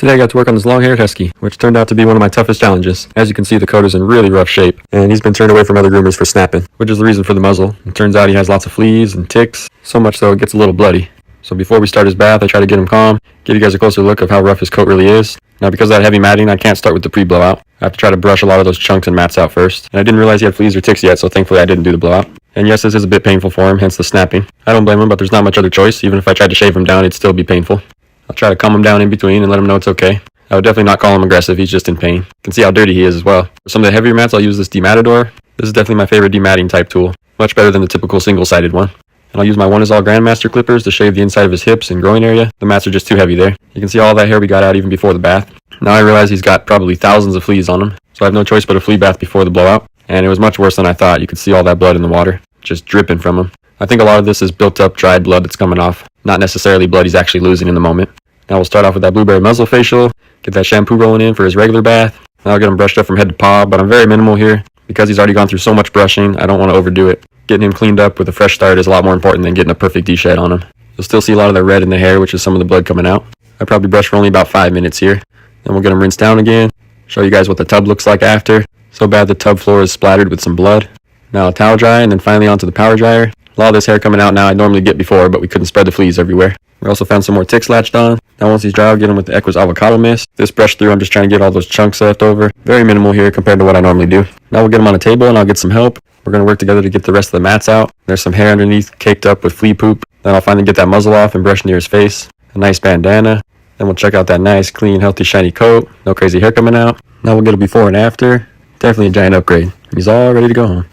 Today I got to work on this long-haired Husky, which turned out to be one of my toughest challenges. As you can see, the coat is in really rough shape, and he's been turned away from other groomers for snapping, which is the reason for the muzzle. It turns out he has lots of fleas and ticks, so much so it gets a little bloody. So before we start his bath, I try to get him calm, give you guys a closer look of how rough his coat really is. Now because of that heavy matting, I can't start with the pre-blowout. I have to try to brush a lot of those chunks and mats out first. And I didn't realize he had fleas or ticks yet, so thankfully I didn't do the blowout. And yes, this is a bit painful for him, hence the snapping. I don't blame him, but there's not much other choice. Even if I tried to shave him down, it'd still be painful. I'll try to calm him down in between and let him know it's okay. I would definitely not call him aggressive, he's just in pain. You can see how dirty he is as well. For some of the heavier mats, I'll use this dematador. This is definitely my favorite dematting type tool. Much better than the typical single-sided one. And I'll use my 1-is-all Grandmaster clippers to shave the inside of his hips and groin area. The mats are just too heavy there. You can see all that hair we got out even before the bath. Now I realize he's got probably thousands of fleas on him, so I have no choice but a flea bath before the blowout. And it was much worse than I thought. You could see all that blood in the water, just dripping from him. I think a lot of this is built up dried blood that's coming off, not necessarily blood he's actually losing in the moment. Now we'll start off with that blueberry muzzle facial, get that shampoo rolling in for his regular bath. Now I'll get him brushed up from head to paw, but I'm very minimal here. Because he's already gone through so much brushing, I don't want to overdo it. Getting him cleaned up with a fresh start is a lot more important than getting a perfect D-shed on him. You'll still see a lot of the red in the hair, which is some of the blood coming out. I probably brush for only about 5 minutes here. Then we'll get him rinsed down again, show you guys what the tub looks like after. So bad the tub floor is splattered with some blood. Now a towel dry and then finally onto the power dryer. A lot of this hair coming out now I'd normally get before, but we couldn't spread the fleas everywhere. We also found some more ticks latched on. Now once he's dry, I'll get him with the Equus avocado mist. This brush through, I'm just trying to get all those chunks left over. Very minimal here compared to what I normally do. Now we'll get him on a table and I'll get some help. We're going to work together to get the rest of the mats out. There's some hair underneath caked up with flea poop. Then I'll finally get that muzzle off and brush near his face. A nice bandana. Then we'll check out that nice, clean, healthy, shiny coat. No crazy hair coming out. Now we'll get a before and after. Definitely a giant upgrade. He's all ready to go home.